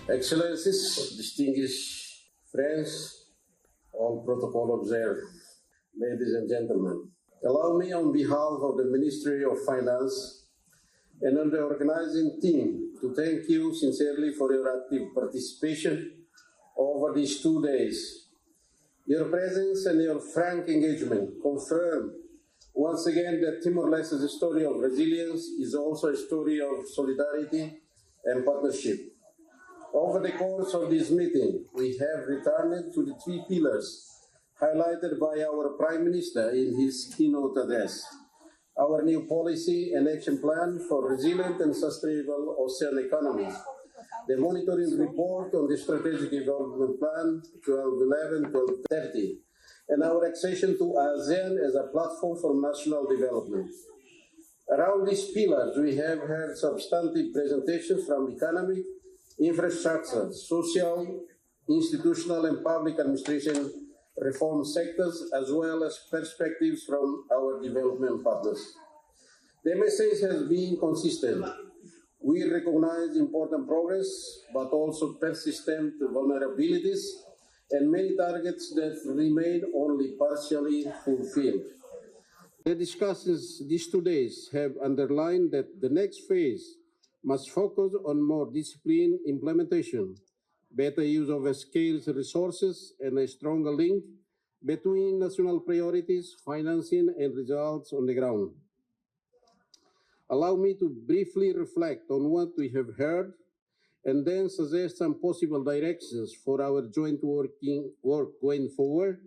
Excellencies, distinguished friends, all protocol observed, ladies and gentlemen. Allow me on behalf of the Ministry of Finance and on the organizing team to thank you sincerely for your active participation over these 2 days. Your presence and your frank engagement confirm once again that Timor-Leste's story of resilience is also a story of solidarity and partnership. Over the course of this meeting, we have returned to the 3 pillars highlighted by our Prime Minister in his keynote address: our new policy and action plan for resilient and sustainable ocean economy, the monitoring report on the Strategic Development Plan 2011-2030, and our accession to ASEAN as a platform for national development. Around these pillars, we have heard substantive presentations from economic, infrastructure, social, institutional, and public administration reform sectors, as well as perspectives from our development partners. The message has been consistent. We recognize important progress, but also persistent vulnerabilities and many targets that remain only partially fulfilled. The discussions these 2 days have underlined that the next phase must focus on more disciplined implementation, better use of scarce resources, and a stronger link between national priorities, financing, and results on the ground. Allow me to briefly reflect on what we have heard and then suggest some possible directions for our joint work going forward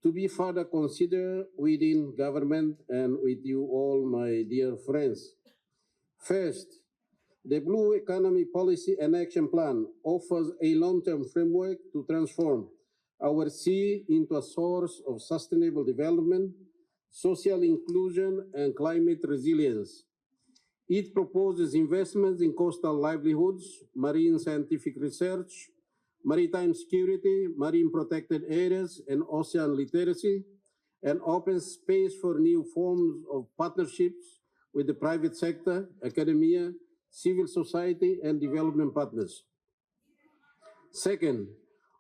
to be further considered within government and with you all, my dear friends. First, the Blue Economy Policy and Action Plan offers a long-term framework to transform our sea into a source of sustainable development, social inclusion, and climate resilience. It proposes investments in coastal livelihoods, marine scientific research, maritime security, marine protected areas, and ocean literacy, and opens space for new forms of partnerships with the private sector, academia, civil society, and development partners. Second,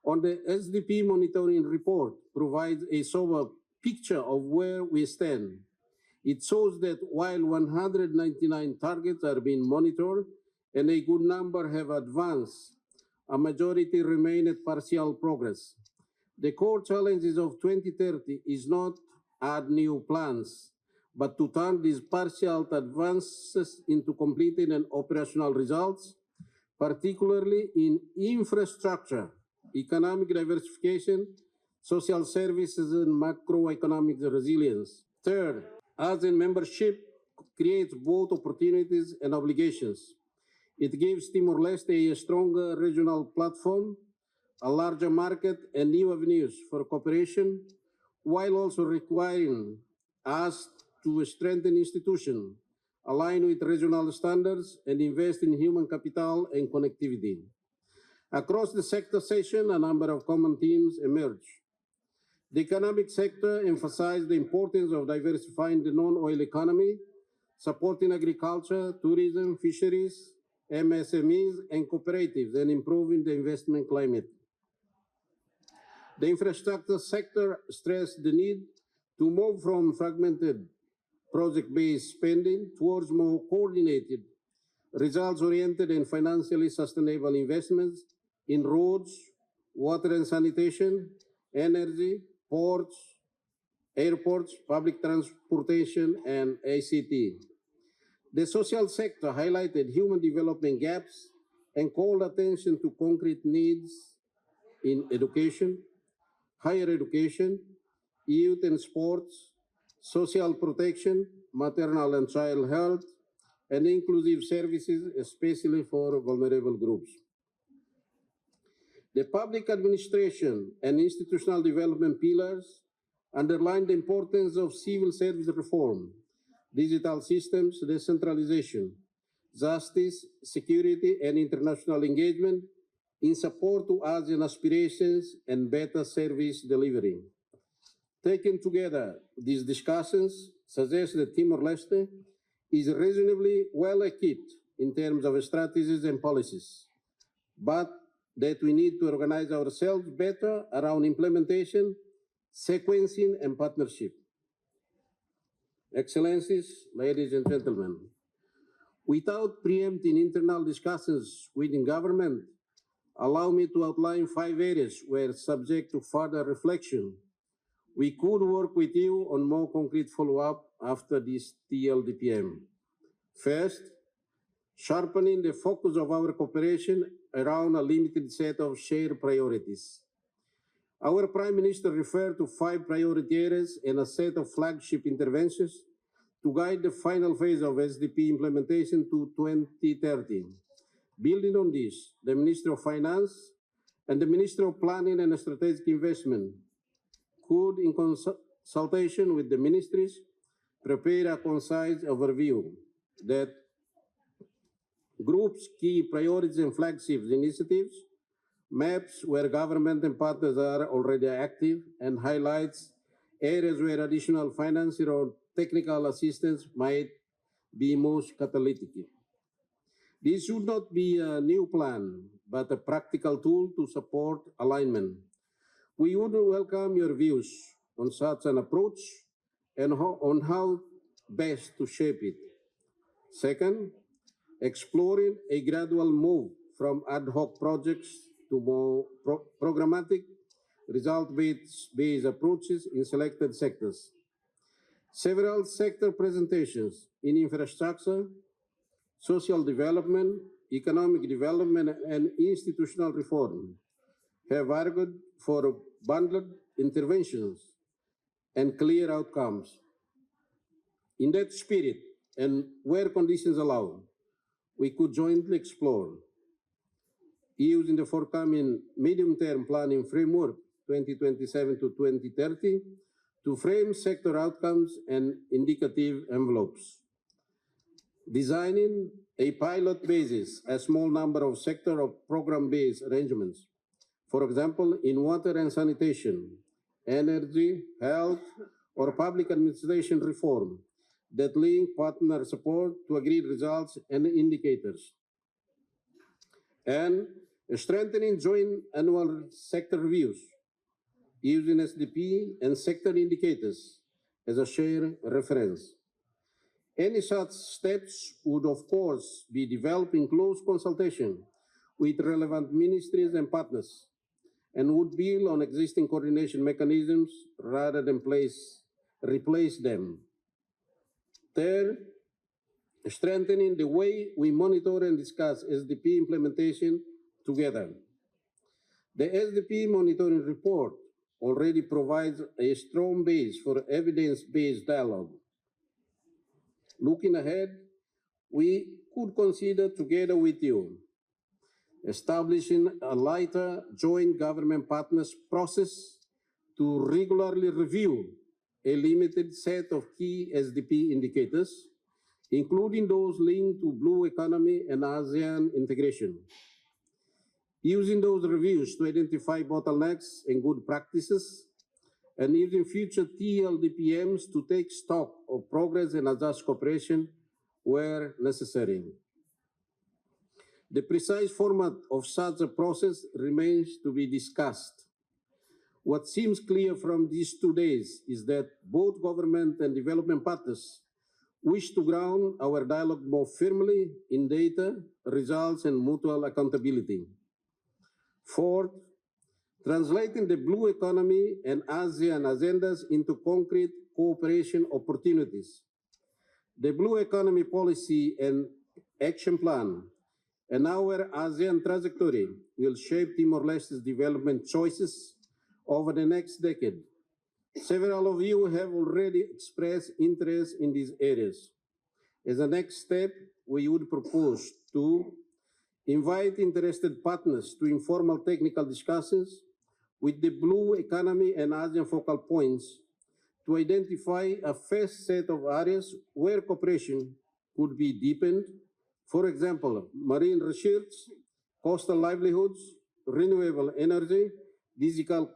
on the SDP monitoring report provides a sober picture of where we stand. It shows that while 199 targets are being monitored and a good number have advanced, a majority remain at partial progress. The core challenges of 2030 is not add new plans, but to turn these partial advances into completed and operational results, particularly in infrastructure, economic diversification, social services, and macroeconomic resilience. Third, ASEAN membership creates both opportunities and obligations. It gives Timor-Leste a stronger regional platform, a larger market, and new avenues for cooperation, while also requiring us to strengthen institutions, align with regional standards, and invest in human capital and connectivity. Across the sector session, a number of common themes emerge. The economic sector emphasized the importance of diversifying the non-oil economy, supporting agriculture, tourism, fisheries, MSMEs, and cooperatives, and improving the investment climate. The infrastructure sector stressed the need to move from fragmented project-based spending towards more coordinated, results-oriented, and financially sustainable investments in roads, water and sanitation, energy, ports, airports, public transportation, and ICT. The social sector highlighted human development gaps and called attention to concrete needs in education, higher education, youth and sports, social protection, maternal and child health, and inclusive services, especially for vulnerable groups. The public administration and institutional development pillars underlined the importance of civil service reform, digital systems, decentralization, justice, security, and international engagement in support to ASEAN aspirations and better service delivery. Taken together, these discussions suggest that Timor-Leste is reasonably well equipped in terms of strategies and policies, but that we need to organize ourselves better around implementation, sequencing, and partnership. Excellencies, ladies and gentlemen, without preempting internal discussions within government, allow me to outline 5 areas where, subject to further reflection, we could work with you on more concrete follow-up after this TLDPM. First, sharpening the focus of our cooperation around a limited set of shared priorities. Our Prime Minister referred to 5 priority areas and a set of flagship interventions to guide the final phase of SDP implementation to 2030. Building on this, the Ministry of Finance and the Ministry of Planning and Strategic Investment could, in consultation with the ministries, prepare a concise overview that groups key priorities and flagship initiatives, maps where government and partners are already active, and highlights areas where additional financial or technical assistance might be most catalytic. This should not be a new plan, but a practical tool to support alignment. We would welcome your views on such an approach and on how best to shape it. Second, exploring a gradual move from ad hoc projects to more programmatic, result-based approaches in selected sectors. Several sector presentations in infrastructure, social development, economic development, and institutional reform have argued for bundled interventions and clear outcomes. In that spirit, and where conditions allow, we could jointly explore, using the forthcoming medium-term planning framework 2027 to 2030, to frame sector outcomes and indicative envelopes. Designing a pilot basis, a small number of sector or program-based arrangements, for example, in water and sanitation, energy, health, or public administration reform that link partner support to agreed results and indicators. And strengthening joint annual sector reviews, using SDP and sector indicators as a shared reference. Any such steps would, of course, be developed in close consultation with relevant ministries and partners, and would build on existing coordination mechanisms rather than replace them. Third, strengthening the way we monitor and discuss SDP implementation together. The SDP monitoring report already provides a strong base for evidence-based dialogue. Looking ahead, we could consider together with you establishing a lighter joint government partners process to regularly review a limited set of key SDP indicators, including those linked to blue economy and ASEAN integration. Using those reviews to identify bottlenecks and good practices, and using future TLDPMs to take stock of progress and adjust cooperation where necessary. The precise format of such a process remains to be discussed. What seems clear from these 2 days is that both government and development partners wish to ground our dialogue more firmly in data, results, and mutual accountability. Fourth, translating the blue economy and ASEAN agendas into concrete cooperation opportunities. The blue economy policy and action plan and our ASEAN trajectory will shape Timor-Leste's development choices over the next decade. Several of you have already expressed interest in these areas. As a next step, we would propose to invite interested partners to informal technical discussions with the blue economy and ASEAN focal points to identify a first set of areas where cooperation could be deepened. For example, marine research, coastal livelihoods, renewable energy, digital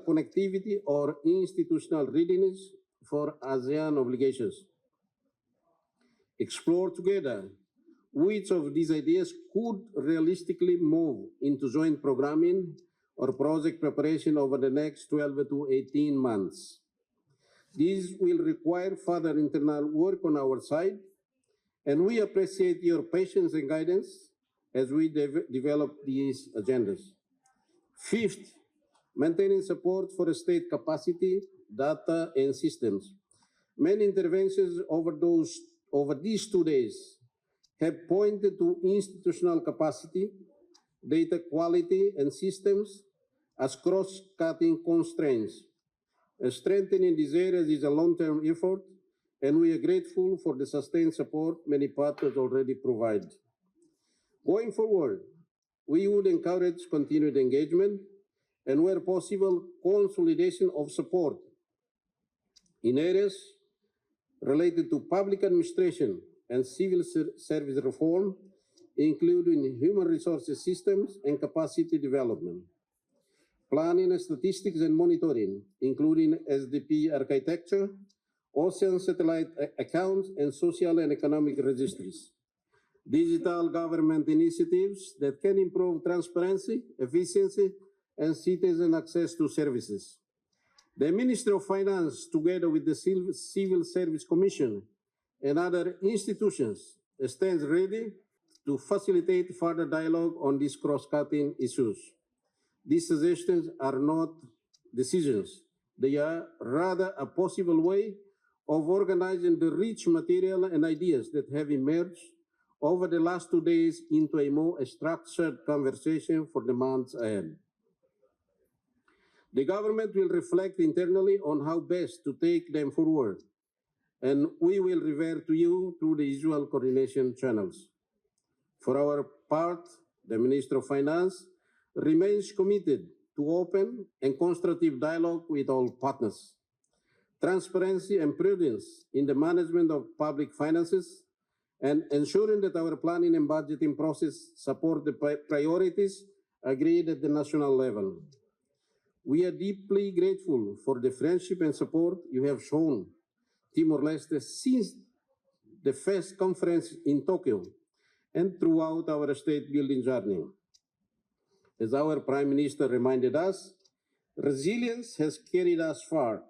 connectivity, or institutional readiness for ASEAN obligations. Explore together which of these ideas could realistically move into joint programming or project preparation over the next 12 to 18 months. This will require further internal work on our side, and we appreciate your patience and guidance as we develop these agendas. Fifth, maintaining support for state capacity, data, and systems. Many interventions over these 2 days have pointed to institutional capacity, data quality, and systems as cross-cutting constraints. Strengthening these areas is a long-term effort, and we are grateful for the sustained support many partners already provide. Going forward, we would encourage continued engagement and, where possible, consolidation of support in areas related to public administration and civil service reform, including human resources systems and capacity development, planning and statistics and monitoring, including SDP architecture, ocean satellite accounts, and social and economic registries, digital government initiatives that can improve transparency, efficiency, and citizen access to services. The Ministry of Finance, together with the Civil Service Commission and other institutions, stands ready to facilitate further dialogue on these cross-cutting issues. These suggestions are not decisions. They are rather a possible way of organizing the rich material and ideas that have emerged over the last 2 days into a more structured conversation for the months ahead. The government will reflect internally on how best to take them forward, and we will revert to you through the usual coordination channels. For our part, the Minister of Finance remains committed to open and constructive dialogue with all partners. Transparency and prudence in the management of public finances, and ensuring that our planning and budgeting process support the priorities agreed at the national level. We are deeply grateful for the friendship and support you have shown Timor-Leste since the first conference in Tokyo and throughout our state-building journey. As our Prime Minister reminded us, resilience has carried us far,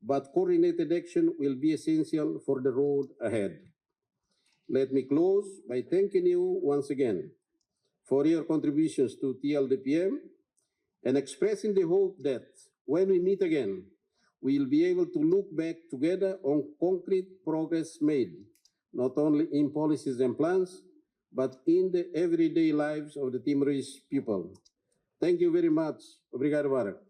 but coordinated action will be essential for the road ahead. Let me close by thanking you once again for your contributions to TLDPM and expressing the hope that when we meet again, we will be able to look back together on concrete progress made, not only in policies and plans, but in the everyday lives of the Timorese people. Thank you very much. Obrigado, Barak.